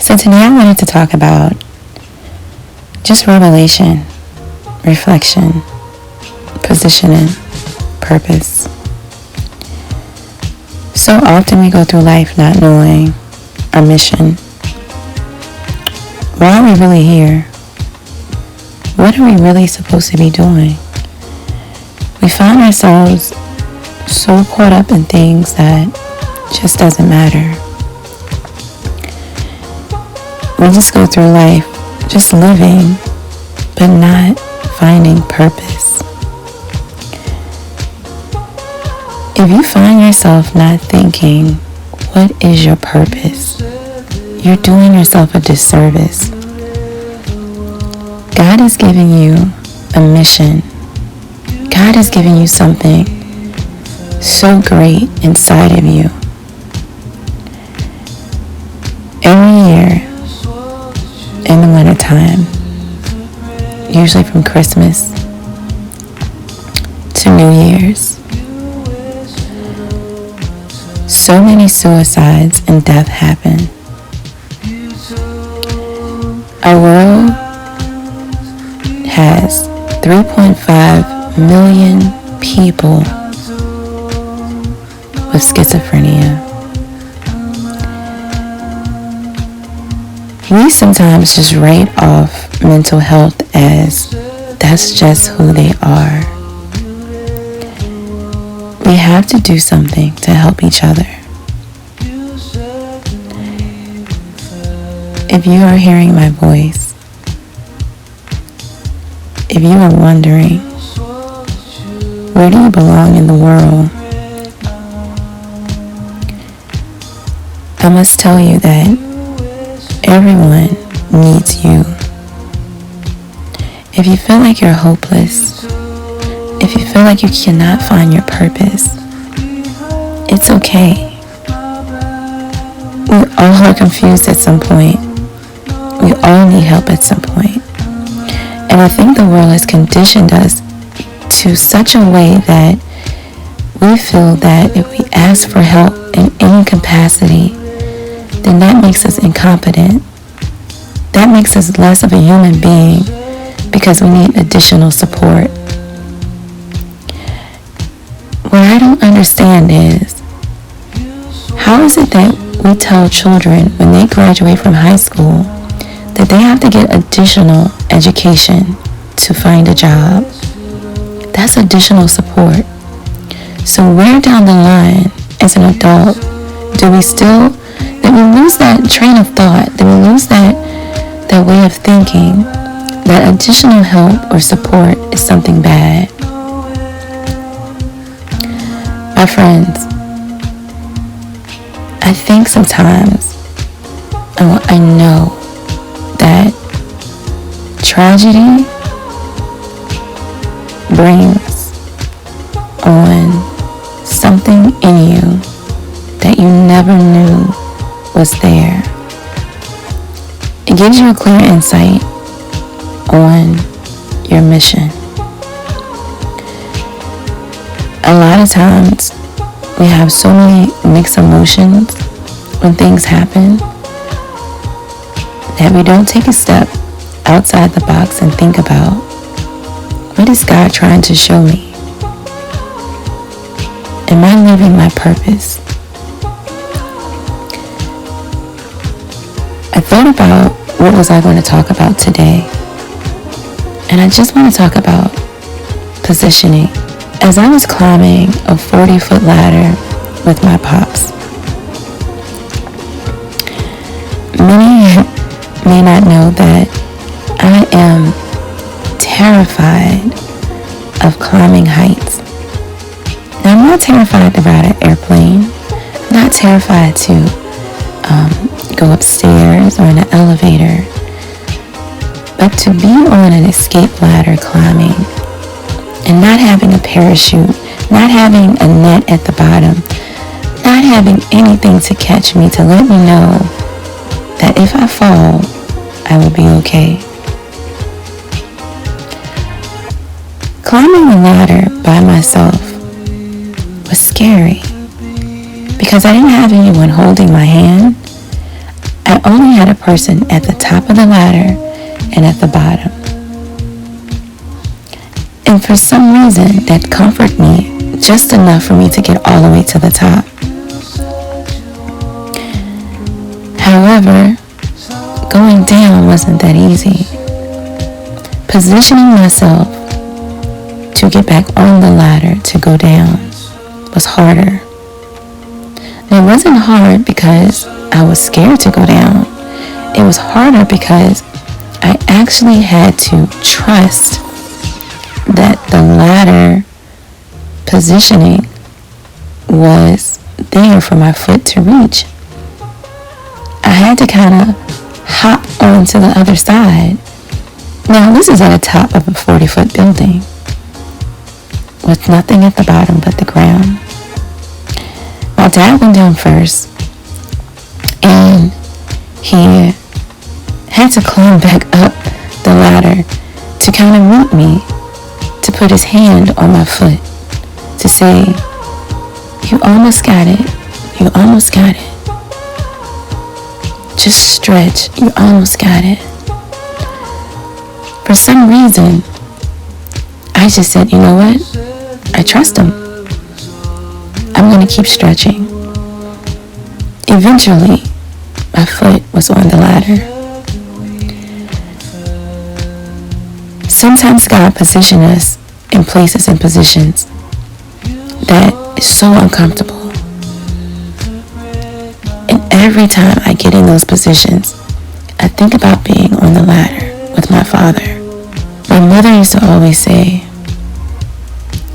So today I wanted to talk about just revelation, reflection, positioning, purpose. So often we go through life not knowing our mission. Why are we really here? What are we really supposed to be doing? We find ourselves so caught up in things that just doesn't matter. We just go through life just living, but not finding purpose. If you find yourself not thinking, what is your purpose? You're doing yourself a disservice. God is giving you a mission. God is giving you something so great inside of you. Every year, in the wintertime, usually from Christmas to New Year's, so many suicides and death happen. Our world has 3.5 million people with schizophrenia. We sometimes just write off mental health as that's just who they are. We have to do something to help each other. If you are hearing my voice, if you are wondering, where do you belong in the world? I must tell you that everyone needs you. If you feel like you're hopeless, if you feel like you cannot find your purpose, it's okay. We all are confused at some point. We all need help at some point. And I think the world has conditioned us to such a way that we feel that if we ask for help in any capacity, then that makes us incompetent. That makes us less of a human being because we need additional support. What I don't understand is, how is it that we tell children when they graduate from high school that they have to get additional education to find a job? That's additional support. So where down the line as an adult do we still we lose that train of thought, that we lose that way of thinking that additional help or support is something bad? My friends, I think sometimes, I know that tragedy brings on something in you that you never knew was there. It gives you a clear insight on your mission. A lot of times we have so many mixed emotions when things happen that we don't take a step outside the box and think about, what is God trying to show me? Am I living my purpose? I thought about what was I going to talk about today, and I just want to talk about positioning. As I was climbing a 40-foot ladder with my pops, many may not know that I am terrified of climbing heights. Now, I'm not terrified to ride an airplane. I'm not terrified to go upstairs or in an elevator, but to be on an escape ladder climbing and not having a parachute, not having a net at the bottom, not having anything to catch me to let me know that if I fall, I will be okay. Climbing the ladder by myself was scary because I didn't have anyone holding my hand. I only had a person at the top of the ladder and at the bottom. And for some reason, that comforted me just enough for me to get all the way to the top. However, going down wasn't that easy. Positioning myself to get back on the ladder to go down was harder. And it wasn't hard because I was scared to go down. It was harder because I actually had to trust that the ladder positioning was there for my foot to reach. I had to kind of hop onto the other side. Now, this is at the top of a 40-foot building with nothing at the bottom but the ground. My dad went down first, and he had to climb back up the ladder to kind of meet me, to put his hand on my foot, to say, "You almost got it. You almost got it. Just stretch. You almost got it." For some reason, I just said, you know what? I trust him. I'm going to keep stretching. Eventually, my foot was on the ladder. Sometimes God positions us in places and positions that is so uncomfortable. And every time I get in those positions, I think about being on the ladder with my father. My mother used to always say,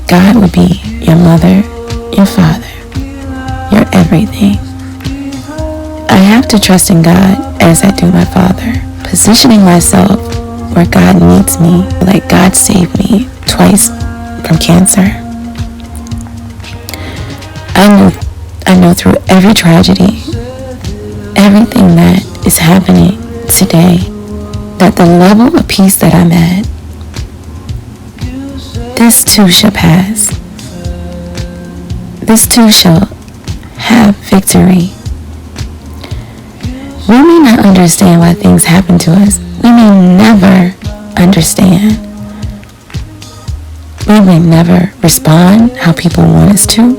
God would be your mother, your father, your everything. I have to trust in God as I do my father, positioning myself where God needs me, like God saved me twice from cancer. I know through every tragedy, everything that is happening today, that the level of peace that I'm at, this too shall pass. This too shall have victory. We may not understand why things happen to us. We may never understand. We may never respond how people want us to.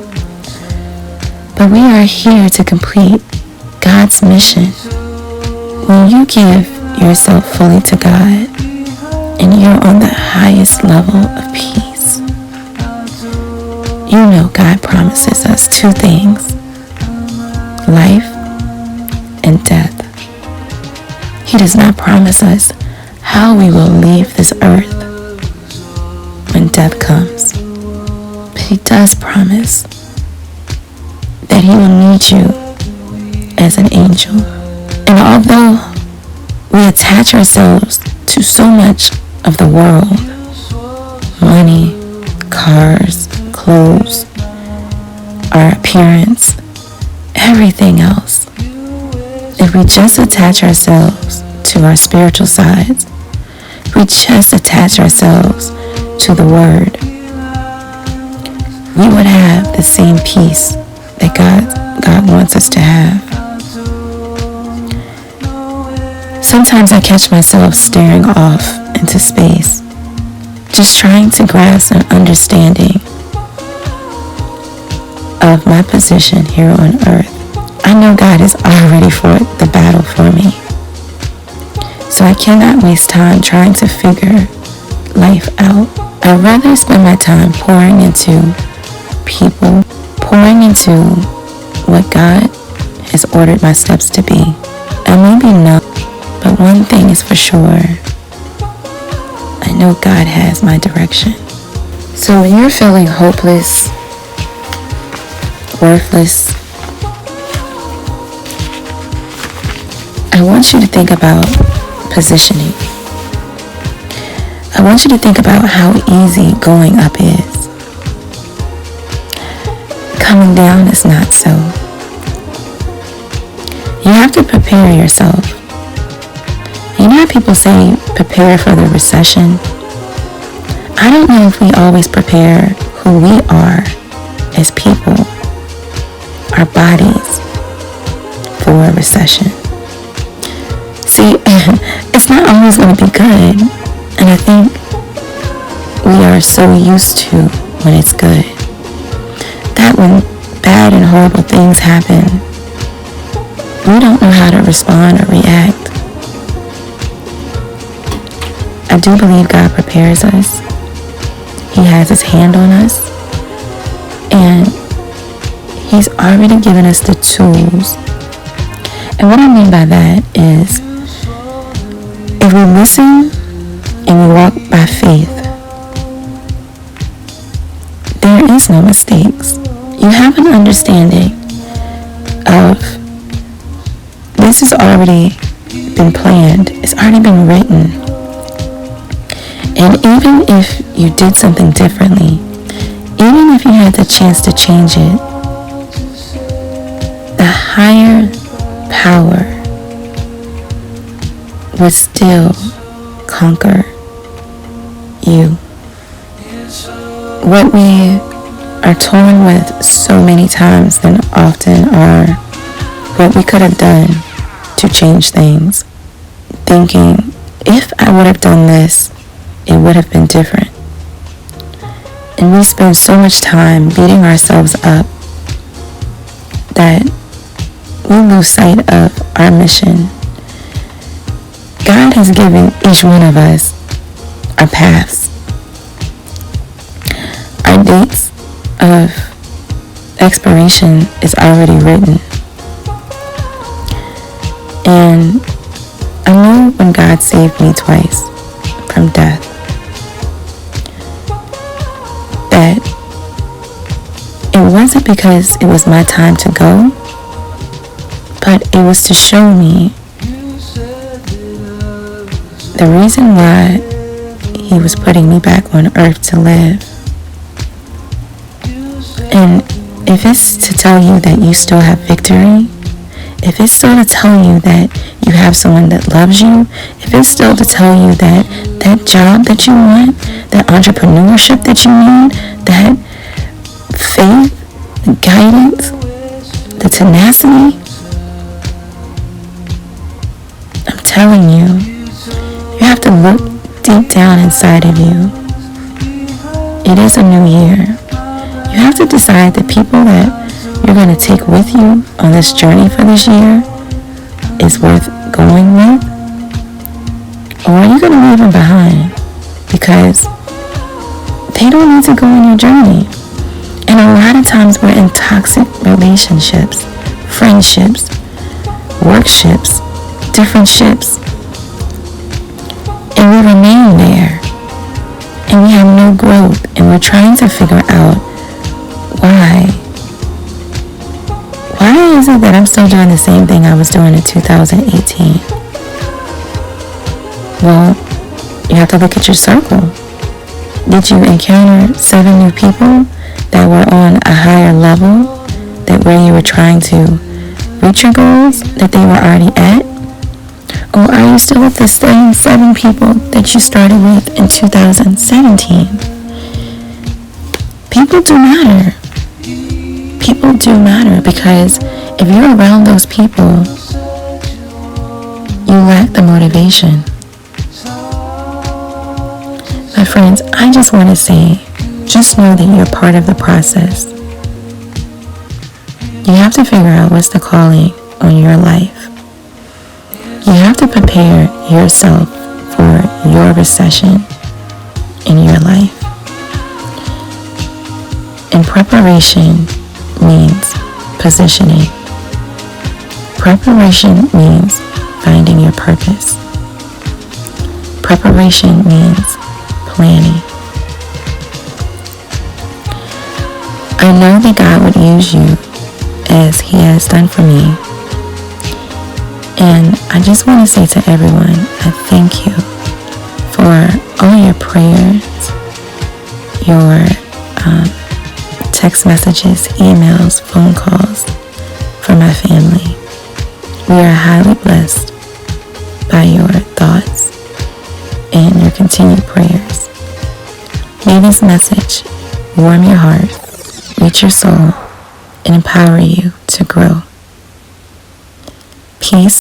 But we are here to complete God's mission. When you give yourself fully to God and you're on the highest level of peace, you know God promises us two things: life and death. He does not promise us how we will leave this earth when death comes. But He does promise that He will meet you as an angel. And although we attach ourselves to so much of the world, money, cars, clothes, our appearance, everything else, if we just attach ourselves to our spiritual sides, if we just attach ourselves to the Word, we would have the same peace that God wants us to have. Sometimes I catch myself staring off into space, just trying to grasp an understanding of my position here on earth. I know God has already fought the battle for me, so I cannot waste time trying to figure life out. I'd rather spend my time pouring into people, pouring into what God has ordered my steps to be. I may be numb, but one thing is for sure: I know God has my direction. So when you're feeling hopeless, worthless, I want you to think about positioning. I want you to think about how easy going up is. Coming down is not so. You have to prepare yourself. You know how people say prepare for the recession? I don't know if we always prepare who we are as people, our bodies, for a recession. not always going to be good. And I think we are so used to when it's good, that when bad and horrible things happen, we don't know how to respond or react. I do believe God prepares us. He has his hand on us, and he's already given us the tools. And what I mean by that is, if we listen and we walk by faith, there is no mistakes. You have an understanding of this has already been planned. It's already been written. And even if you did something differently, even if you had the chance to change it, the higher power would still conquer you. What we are torn with so many times and often are what we could have done to change things, thinking, if I would have done this, it would have been different. And we spend so much time beating ourselves up that we lose sight of our mission. God has given each one of us our paths. Our dates of expiration is already written. And I know when God saved me twice from death, that it wasn't because it was my time to go, but it was to show me the reason why he was putting me back on earth to live. And if it's to tell you that you still have victory, if it's still to tell you that you have someone that loves you, if it's still to tell you that that job that you want, that entrepreneurship that you need, that faith, the guidance, the tenacity, I'm telling you, you have to look deep down inside of you. It is a new year. You have to decide the people that you're going to take with you on this journey for this year is worth going with, or are you going to leave them behind because they don't need to go on your journey? And a lot of times we're in toxic relationships, friendships, workships, different ships, and we remain there, and we have no growth, and we're trying to figure out why is it that I'm still doing the same thing I was doing in 2018? Well, you have to look at your circle. Did you encounter 7 new people that were on a higher level, that where you were trying to reach your goals, that they were already at? Or are you still with the same 7 people that you started with in 2017? People do matter. People do matter, because if you're around those people, you lack the motivation. My friends, I just want to say, just know that you're part of the process. You have to figure out what's the calling on your life. You have to prepare yourself for your recession in your life. And preparation means positioning. Preparation means finding your purpose. Preparation means planning. I know that God would use you as he has done for me. And I just want to say to everyone, I thank you for all your prayers, your text messages, emails, phone calls for my family. We are highly blessed by your thoughts and your continued prayers. May this message warm your heart, reach your soul, and empower you to grow. Peace